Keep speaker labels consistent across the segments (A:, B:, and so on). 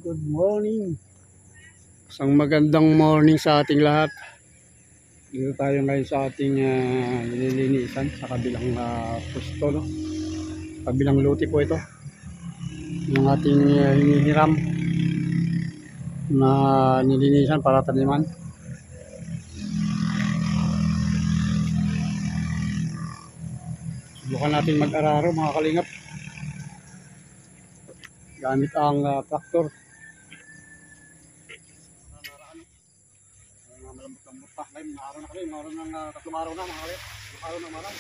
A: Good morning. Isang magandang morning sa ating lahat. Dito tayo ngayon sa ating nililinisan sa kabilang pusto, no? Kabilang lote po ito. Yung ating hinihiram na nililinisan para taniman. Subukan natin mag-araro mga kalingap gamit ang traktor. Malambot-lambot pa. Ngayon, araw na kami. Araw ng tatlong araw na mga kalingap. Araw na marang.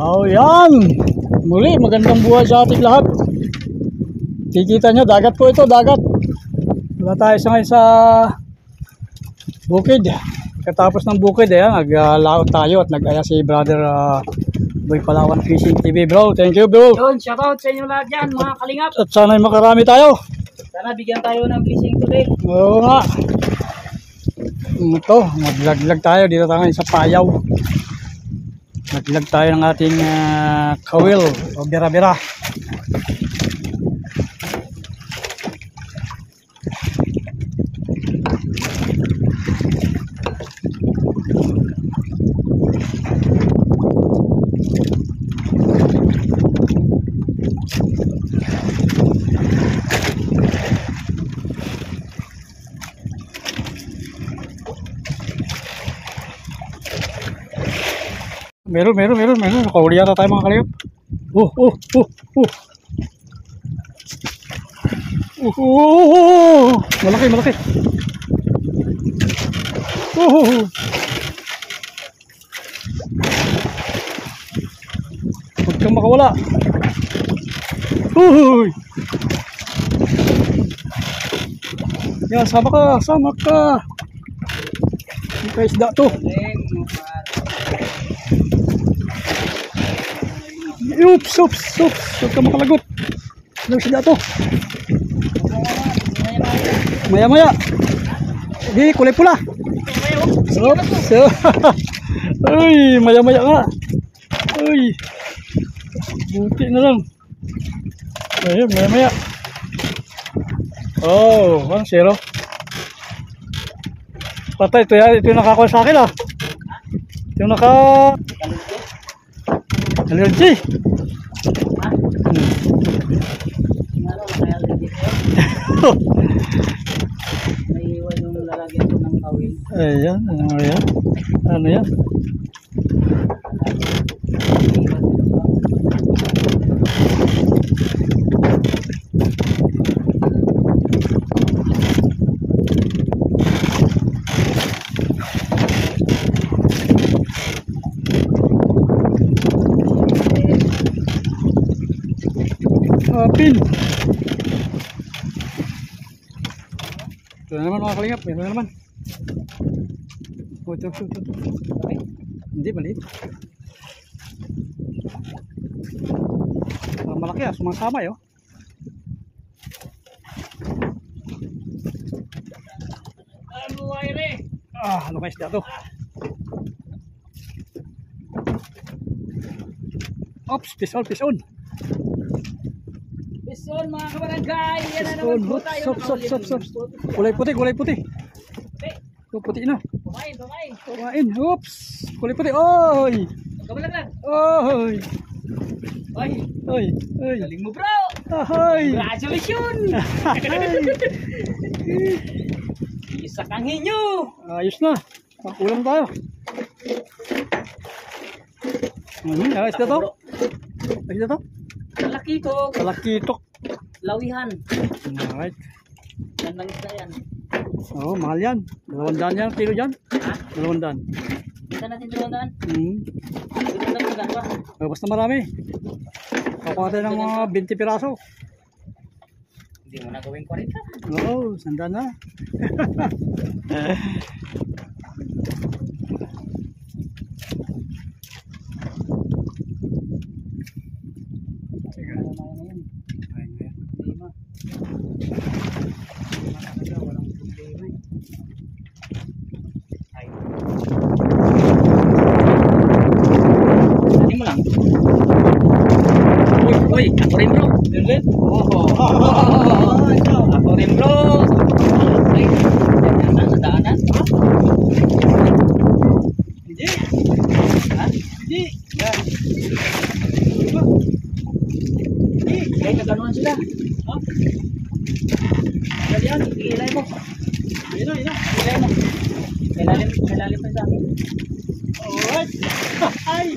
A: Oh, yan. Muli, magandang buhay sa ating lahat. Kikita nyo, dagat po ito, dagat. Wala tayo sa ngayon sa bukid. Katapos ng bukid, naglaot tayo at nag-aya si brother Boy Palawan Fishing TV bro. Thank you bro.
B: Yun, shoutout sa inyo lahat dyan, mga kalingap.
A: At sana'y makarami tayo.
B: Sana bigyan tayo ng blessing today.
A: Oo nga. Ito, maglaglag tayo. Dito tayo sa Payaw. Maglag tayo ng ating kawil o bira-bira. Meron. Nakahuli yata tayo mga kalingap. Malaki. Huwag kang makawala. Yan, sama ka. Ito isda to. Oops. Huwag ka makalagot. Ano isda to? Maya. Hindi, kulay pula. Oops. Ay, maya nga. Ay. Buti na lang. Ayun, maya. Oh, 1-0. Patay, ito yung nakakuha sa akin ah. Ito yung allergy.
B: Naiiwan yung lalagyan ko ng kawil.
A: Ayan, ano yan? Pin. Ito na naman mga kalingap. Ito na naman. Ito. Hindi, maliit. Malaki ah. Sumasama yun. Ano kayo isda to? Oops, fish on.
B: Pison mga kabarangay, yan na naman po tayo.
A: Stop. Kulay puti. Puti na. Kumain. Oops. Kulay puti. Oy.
B: Kabarangay.
A: Oy.
B: Galing mo bro.
A: Ahoy.
B: Congratulations. Isa kang hinyo.
A: Ayos na. Ulam tayo. Isda to? Talakitok.
B: Lawihan.
A: Alright.
B: Yan lang isda yan.
A: Oo, mahal yan. 200 yan, kilo dyan.
B: Ha?
A: 200.
B: Kita natin 200. Kita na magkano ba?
A: Basta marami. Kakuha tayo ng mga 20 piraso.
B: Hindi mo na gawing 40.
A: Oo, 100 na.
B: Uy, ako rin bro. Ako rin bro. Ay, nadaanan. Hindi. Ha? Hindi. Hindi. Kaya kaganuhan sila. Ha? Yan, ilay mo. Ilay mo. Kailalim pa sa akin. Alright. Ay.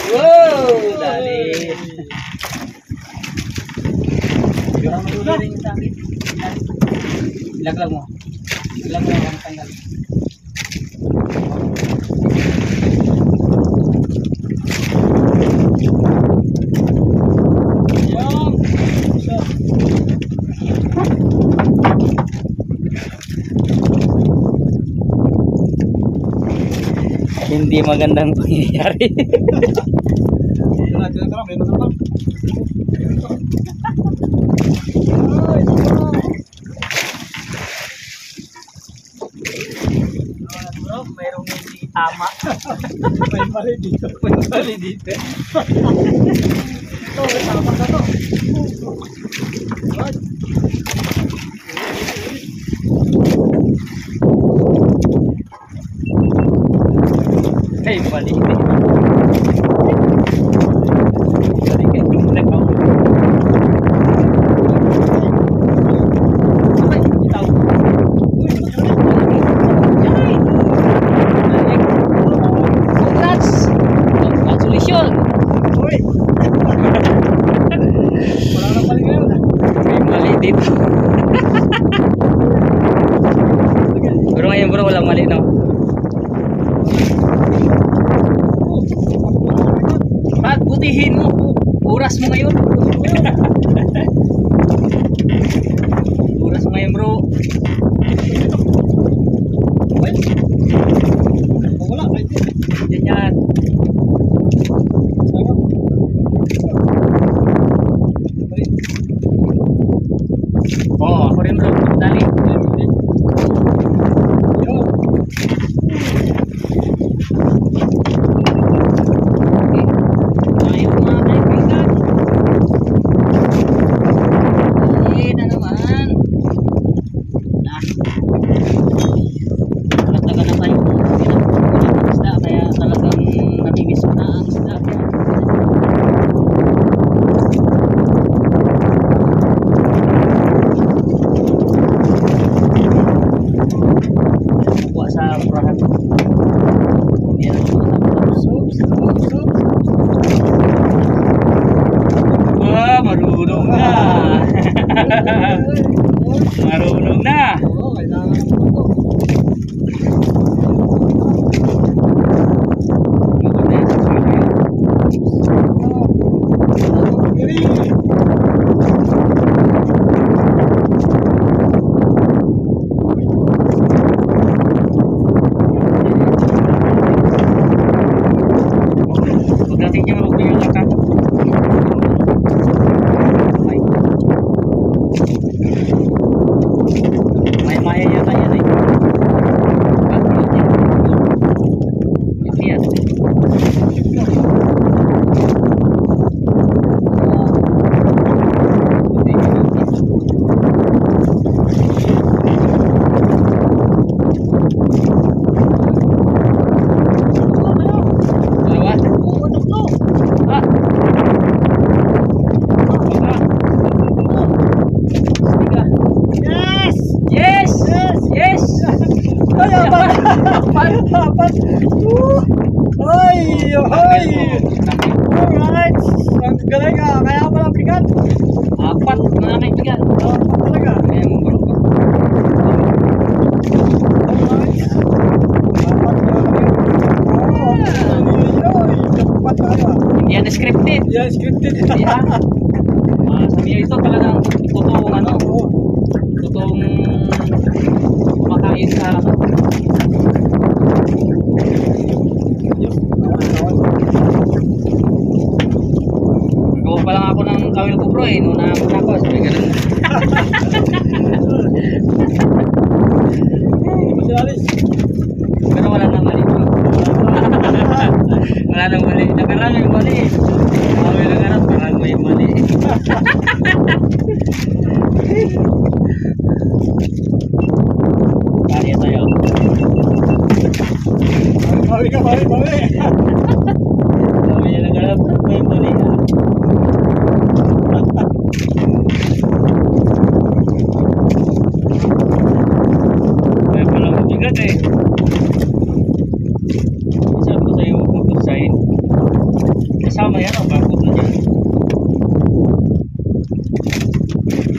B: Wow, dali. Yung matulad rin sa akin. Ilaglag mo ang tanggal. Hindi magandang pangyayari.
A: Tara, may naman.
B: Bro, mayroong hindi tama.
A: May mali dito.
B: May mali dito.
A: Ito, may tama na to.
B: Ay, mali. Mali ka yung nakaw. Okay, itaw. Congrats! Congratulations!
A: Uy! Wala nang mali ngayon.
B: May mali dito. Pero ngayon bro, walang mali no? Pat, butihin mo. Oras mo ngayon. Oras mo ngayon bro.
A: Wala, kahit yun.
B: Yan yan. Oo, ako rin bro. Dali. Ayun mga kaibigan. Ayun na naman. Na. Tagal na tayo. Pinagpupunan ng isda. Kaya talagang namimiss ko na ang isda. Kuha sa perahan. Hindi na wah, marunong na. Marunong na.
A: Oo, kailangan naman ito.
B: Pagdating niya magbigay lang ka. May maya yata yan eh. Yan. Dalawa? Oo, tatlo. Ah. Yes! Yes! Yes!
A: Ay, apat! Apat! Ay! Ay! Alright! Ang galing ah! Kaya pala bigat!
B: Apat mga kaibigan.
A: Apat talaga!
B: Kaya mo bro.
A: Alright! Apat na lang. Ay! Apat tayo ah!
B: Hindi yan scripted.
A: Yan, scripted!
B: Hindi ha. Sabi niyo ito talagang totoong ano.
A: Oo.
B: Totoong kumakain sa gawa pa lang ako ng kawil ko bro eh. Nuna ako na ako. Sabi ganun.
A: Hindi mo sila alis.
B: Pero wala nang mali bro. Wala nang mali. Nakarang may mali. Kawil lang ganun. Parang may mali. Kaya tayo.
A: Bawi ka, bawi, bawi!
B: Kawil lang ganun. Parang may mali. Kaya palang bigat eh. Sabi ko sa'yo huwag magpagsahin. Kasama yan o bakit na dyan.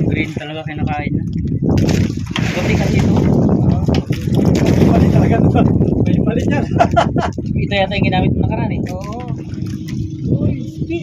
B: Green talaga kinakain na. Buti kasi ito.
A: May mali talaga ito. May mali yan.
B: Ito yata yung ginamit mo nakaraan eh.
A: Oo. Uy, hindi.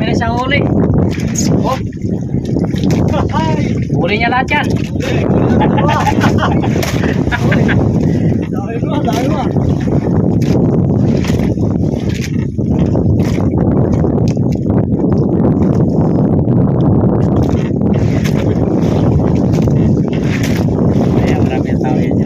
B: guys sa huli. Oh. Huli niya lahat yan.
A: Dami mo.
B: Ayan, marami ang tao yan.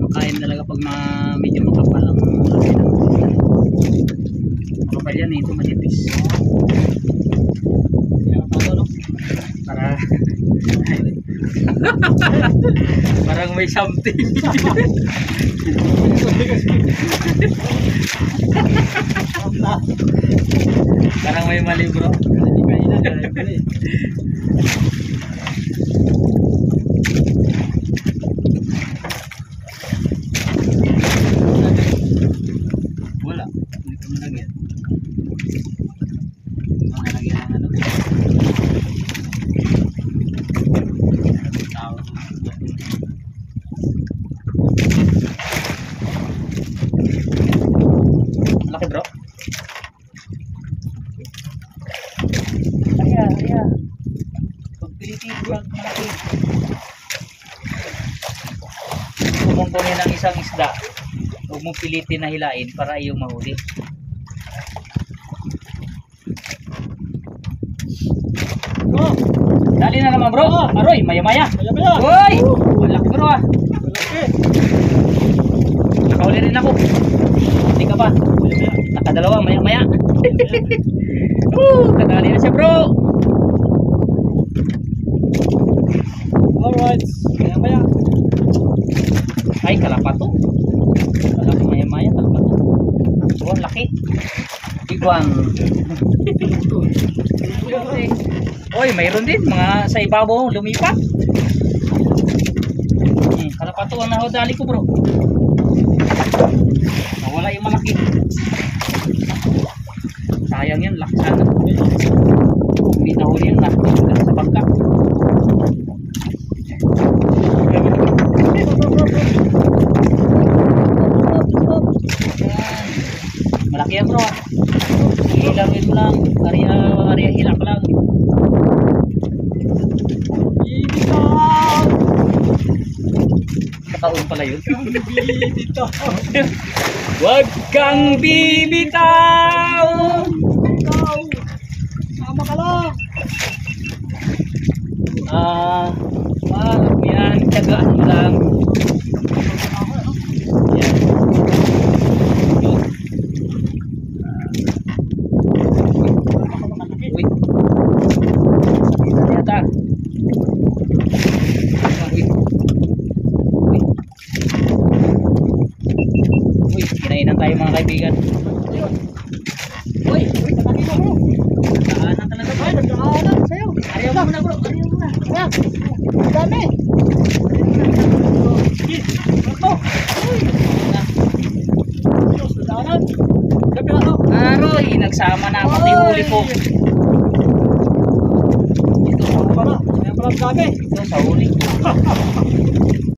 B: Makain talaga pag medyo makapal ang makapal yan ito manipis. Para parang may something. Parang may mali bro. Wala, hindi ko nalagyan. Nalagyan ng ano. Laki bro. Aya. Pagpilitin vlog malaki. Kung kunin ng isang isda, huwag mong pilitin na hilain para iyong mahuli. Oh, dali na naman bro. Aroy, maya-maya. Uy! Malaki bro ah. Nakahuli rin ako. Hindi ka ba? Nakadalawa, maya-maya. Kadali na siya bro. Alright, maya-maya. Ay, kalapato. Kalap maya-maya, kalapato. Oh, laki. Bigwang. Oy, mayroon din mga sa ibabaw lumipat. Kalapato ang nahodali ko bro. Nawala yung malaki. Sayang yan, laki sana. Hindi nahuli yun, sa bangka. Malaki yan bro. Hilangin mo lang, area hilak lang. Kataon pala yun. Wag kang bibitaw. Sama ka lang. Yan, tiyagaan mo lang. Yan. Uy. Yata. Uy, kinainan tayo mga kaibigan. Uy, nakakita bro. Nagkaanan talaga bro. Nagkaanan sa'yo. Ariyo mo na bro, ariyo mo na. Ayan, dami. Ito. Uy. Nagkaanan. Aroy, nagsama na pati huli ko. Ito, pala. Ayan pala dami. Ito sa huli ko.